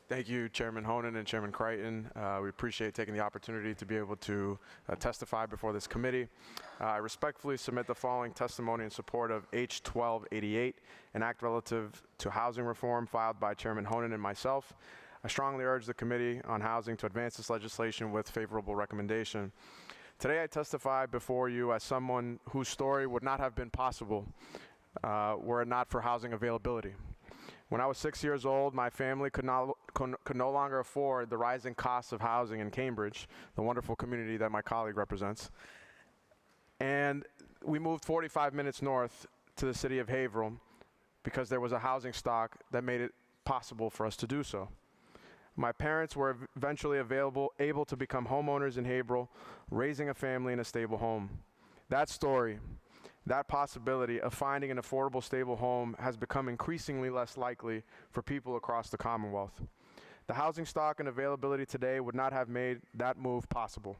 Thank you, Chairman Honan and Chairman Crichton. We appreciate taking the opportunity to be able to testify before this committee. I respectfully submit the following testimony in support of H 1288, an act relative to housing reform filed by Chairman Honan and myself. I strongly urge the Committee on Housing to advance this legislation with favorable recommendation. Today I testify before you as someone whose story would not have been possible were it not for housing availability. When I was 6 years old, my family could no longer afford the rising costs of housing in Cambridge, the wonderful community that my colleague represents. And we moved 45 minutes north to the city of Haverhill because there was a housing stock that made it possible for us to do so. My parents were eventually able to become homeowners in Haverhill, raising a family in a stable home. That story, that possibility of finding an affordable, stable home has become increasingly less likely for people across the Commonwealth. The housing stock and availability today would not have made that move possible.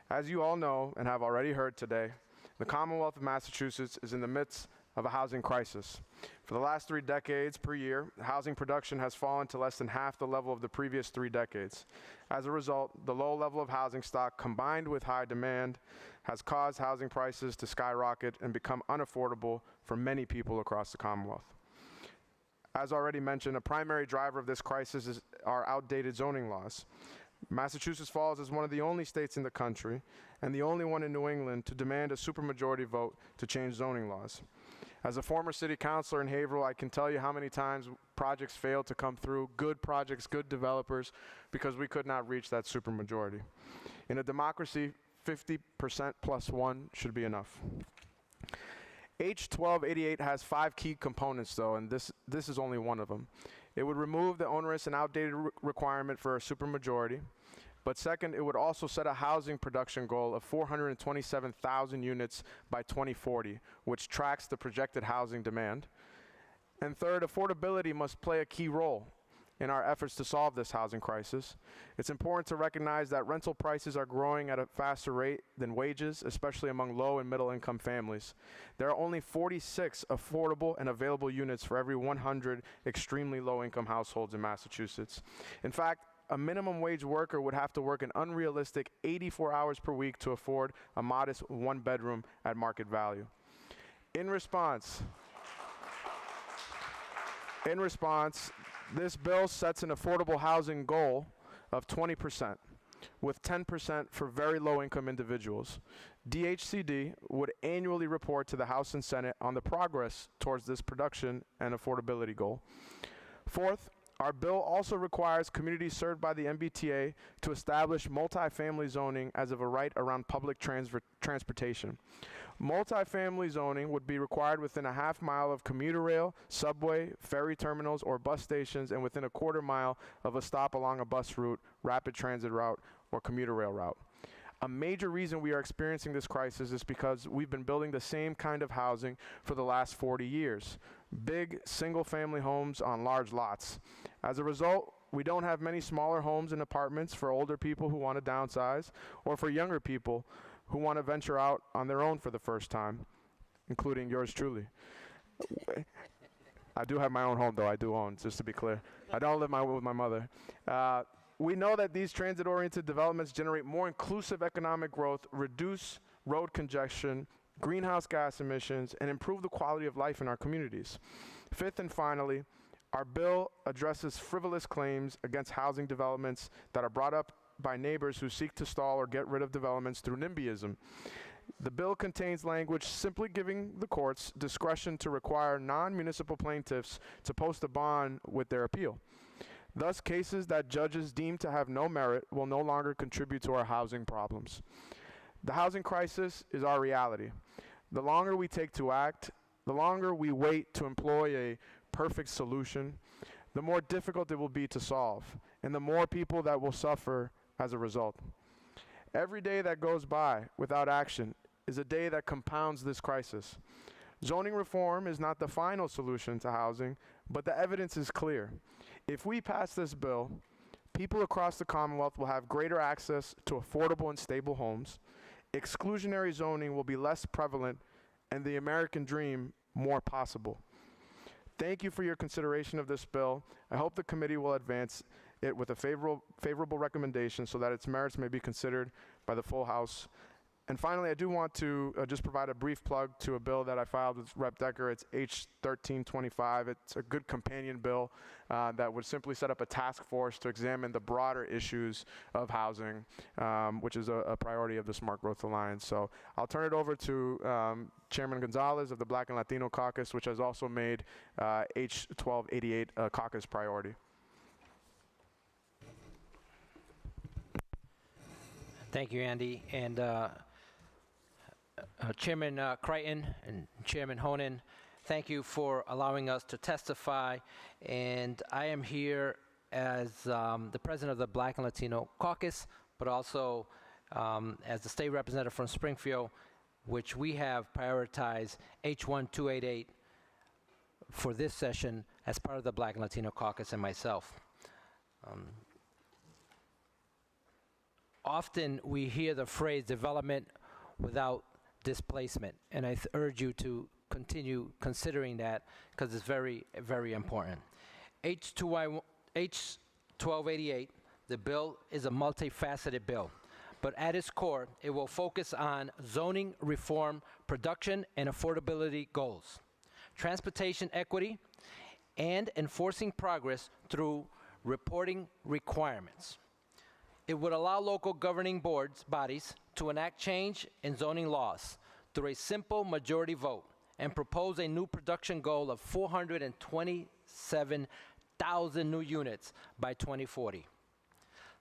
As you all know and have already heard today, the Commonwealth of Massachusetts is in the midst of a housing crisis. For the last 3 decades per year, housing production has fallen to less than half the level of the previous 3 decades. As a result, the low level of housing stock combined with high demand has caused housing prices to skyrocket and become unaffordable for many people across the Commonwealth. As already mentioned, a primary driver of this crisis is our outdated zoning laws. Massachusetts falls as one of the only states in the country and the only one in New England to demand a supermajority vote to change zoning laws. As a former city councilor in Haverhill, I can tell you how many times projects failed to come through, good projects, good developers, because we could not reach that supermajority. In a democracy, 50% plus 1 should be enough. H 1288 has 5 key components, though, and this is only one of them. It would remove the onerous and outdated requirement for a supermajority. But second, it would also set a housing production goal of 427,000 units by 2040, which tracks the projected housing demand. And third, affordability must play a key role in our efforts to solve this housing crisis. It's important to recognize that rental prices are growing at a faster rate than wages, especially among low and middle income families. There are only 46 affordable and available units for every 100 extremely low income households in Massachusetts. In fact, a minimum wage worker would have to work an unrealistic 84 hours per week to afford a modest 1-bedroom at market value. In response, this bill sets an affordable housing goal of 20%, with 10% for very low-income individuals. DHCD would annually report to the House and Senate on the progress towards this production and affordability goal. Fourth, our bill also requires communities served by the MBTA to establish multifamily zoning as of a right around public transportation. Multifamily zoning would be required within a half mile of commuter rail, subway, ferry terminals, or bus stations, and within a quarter mile of a stop along a bus route, rapid transit route, or commuter rail route. A major reason we are experiencing this crisis is because we've been building the same kind of housing for the last 40 years. Big, single-family homes on large lots. As a result, we don't have many smaller homes and apartments for older people who want to downsize, or for younger people who want to venture out on their own for the first time, including yours truly. I do have my own home, though. I do own, just to be clear. I don't live with my mother. We know that these transit-oriented developments generate more inclusive economic growth, reduce road congestion, greenhouse gas emissions, and improve the quality of life in our communities. Fifth and finally, our bill addresses frivolous claims against housing developments that are brought up by neighbors who seek to stall or get rid of developments through NIMBYism. The bill contains language simply giving the courts discretion to require non-municipal plaintiffs to post a bond with their appeal. Thus, cases that judges deem to have no merit will no longer contribute to our housing problems. The housing crisis is our reality. The longer we take to act, the longer we wait to employ a perfect solution, the more difficult it will be to solve, and the more people that will suffer as a result. Every day that goes by without action is a day that compounds this crisis. Zoning reform is not the final solution to housing, but the evidence is clear. If we pass this bill, people across the Commonwealth will have greater access to affordable and stable homes, exclusionary zoning will be less prevalent, and the American dream more possible. Thank you for your consideration of this bill. I hope the committee will advance it with a favorable recommendation so that its merits may be considered by the full House. And finally, I do want to just provide a brief plug to a bill that I filed with Rep. Decker. It's H1325. It's a good companion bill that would simply set up a task force to examine the broader issues of housing, which is a priority of the Smart Growth Alliance. So I'll turn it over to Chairman Gonzalez of the Black and Latino Caucus, which has also made H1288 a caucus priority. Thank you, Andy. And Chairman Crichton and Chairman Honan, thank you for allowing us to testify. And I am here as the president of the Black and Latino Caucus, but also as the state representative from Springfield, which we have prioritized H1288 for this session as part of the Black and Latino Caucus and myself. Often we hear the phrase development without displacement, and I urge you to continue considering that because it's very, very important. H1288, the bill is a multifaceted bill, but at its core, it will focus on zoning reform, production, and affordability goals, transportation equity, and enforcing progress through reporting requirements. It would allow local governing bodies to enact change in zoning laws through a simple majority vote and propose a new production goal of 427,000 new units by 2040.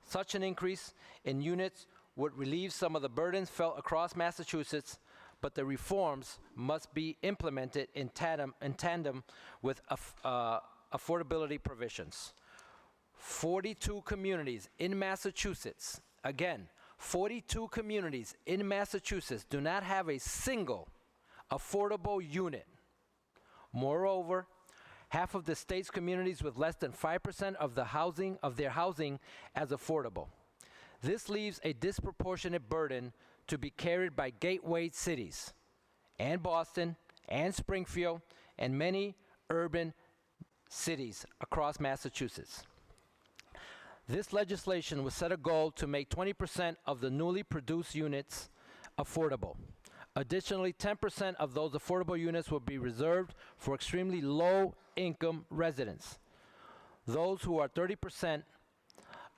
Such an increase in units would relieve some of the burdens felt across Massachusetts, but the reforms must be implemented in tandem with affordability provisions. 42 communities in Massachusetts, again, 42 communities in Massachusetts do not have a single affordable unit. Moreover, half of the state's communities with less than 5% of their housing as affordable. This leaves a disproportionate burden to be carried by gateway cities, and Boston, and Springfield, and many urban cities across Massachusetts. This legislation will set a goal to make 20% of the newly produced units affordable. Additionally, 10% of those affordable units will be reserved for extremely low-income residents, those who are 30%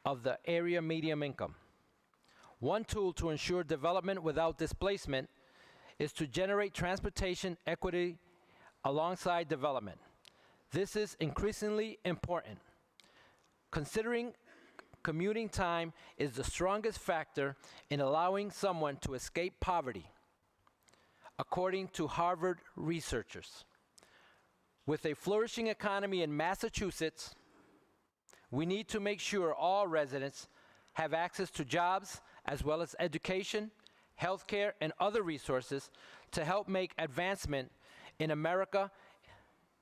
of the area median income. One tool to ensure development without displacement is to generate transportation equity alongside development. This is increasingly important, considering commuting time is the strongest factor in allowing someone to escape poverty, according to Harvard researchers. With a flourishing economy in Massachusetts, we need to make sure all residents have access to jobs as well as education, healthcare, and other resources to help make advancement in America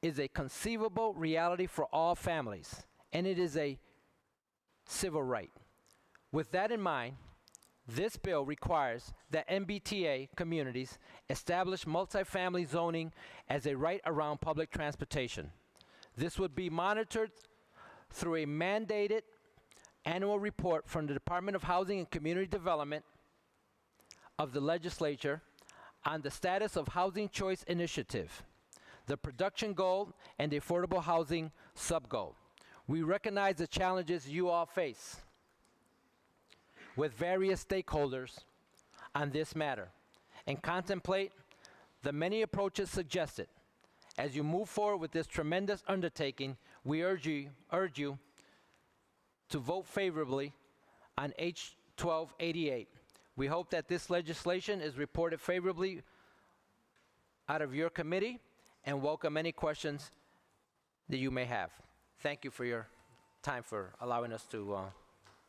is a conceivable reality for all families, and it is a civil right. With that in mind, this bill requires that MBTA communities establish multifamily zoning as a right around public transportation. This would be monitored through a mandated annual report from the Department of Housing and Community Development of the legislature on the status of Housing Choice Initiative, the production goal, and the affordable housing sub-goal. We recognize the challenges you all face with various stakeholders on this matter and contemplate the many approaches suggested. As you move forward with this tremendous undertaking, we urge you to vote favorably on H1288. We hope that this legislation is reported favorably out of your committee and welcome any questions that you may have. Thank you for your time, for allowing us to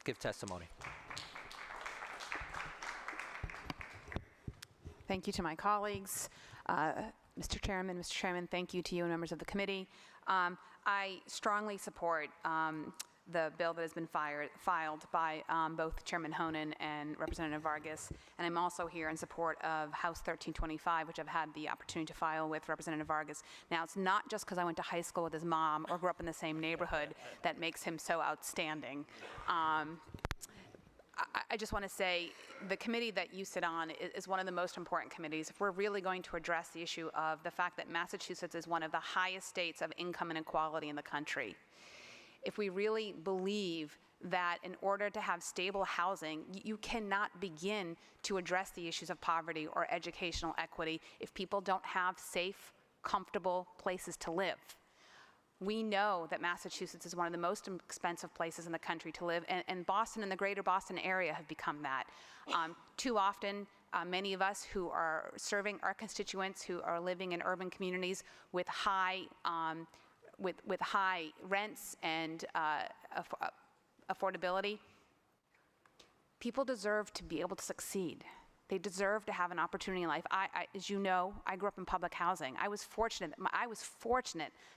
give testimony. Thank you to my colleagues. Mr. Chairman, thank you to you and members of the committee. I strongly support the bill that has been filed by both Chairman Honan and Representative Vargas. And I'm also here in support of House 1325, which I've had the opportunity to file with Representative Vargas. Now, it's not just because I went to high school with his mom or grew up in the same neighborhood that makes him so outstanding. I just want to say the committee that you sit on is one of the most important committees. If we're really going to address the issue of the fact that Massachusetts is one of the highest states of income inequality in the country, if we really believe that in order to have stable housing, you cannot begin to address the issues of poverty or educational equity if people don't have safe, comfortable places to live. We know that Massachusetts is one of the most expensive places in the country to live, and Boston and the greater Boston area have become that. Too often, many of us who are serving our constituents who are living in urban communities with high rents and affordability, people deserve to be able to succeed. They deserve to have an opportunity in life. As you know, I grew up in public housing. I was fortunate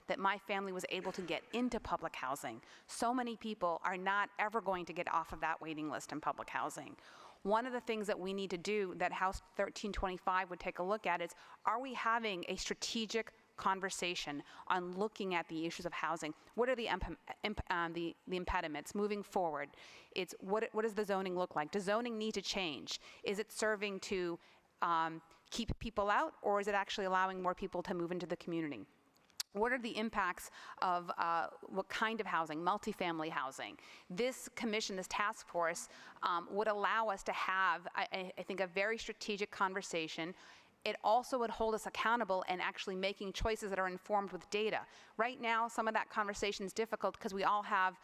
that my family was able to get into public housing. So many people are not ever going to get off of that waiting list in public housing. One of the things that we need to do that House 1325 would take a look at is, are we having a strategic conversation on looking at the issues of housing? What are the impediments moving forward? It's what does the zoning look like? Does zoning need to change? Is it serving to keep people out, or is it actually allowing more people to move into the community? What are the impacts of what kind of housing, multifamily housing? This commission, this task force, would allow us to have, I think, a very strategic conversation. It also would hold us accountable and actually making choices that are informed with data. Right now, some of that conversation is difficult because we all have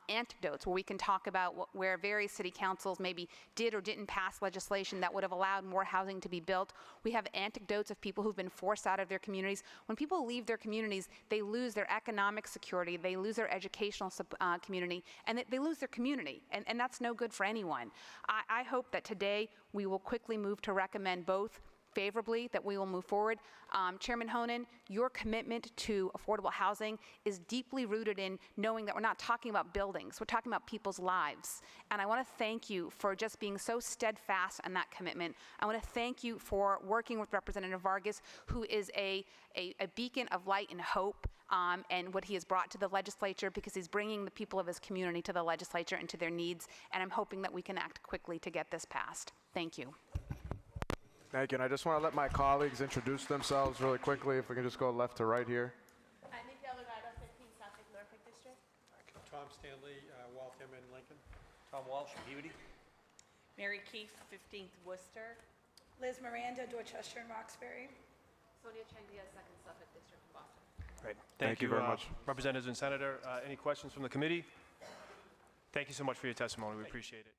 anecdotes where we can talk about where various city councils maybe did or didn't pass legislation that would have allowed more housing to be built. We have anecdotes of people who've been forced out of their communities. When people leave their communities, they lose their economic security, they lose their educational community, and they lose their community, and that's no good for anyone. I hope that today we will quickly move to recommend both favorably, that we will move forward. Chairman Honan, your commitment to affordable housing is deeply rooted in knowing that we're not talking about buildings, we're talking about people's lives. And I want to thank you for just being so steadfast on that commitment. I want to thank you for working with Representative Vargas, who is a beacon of light and hope, and what he has brought to the legislature, because he's bringing the people of his community to the legislature and to their needs. And I'm hoping that we can act quickly to get this passed. Thank you. Thank you. And I just want to let my colleagues introduce themselves really quickly. If we can just go left to right here. Nika, Elugardo, 15 Suffolk, Norfolk District. Tom Stanley, Waltham and Lincoln. Tom Walsh, Peabody. Mary Keefe, 15th Worcester. Liz Miranda, Dorchester and Roxbury. Sonia Chang-Díaz, 2nd Suffolk District, Boston. Great. Thank you very much. Representatives and Senator, any questions from the committee? Thank you so much for your testimony. We appreciate it.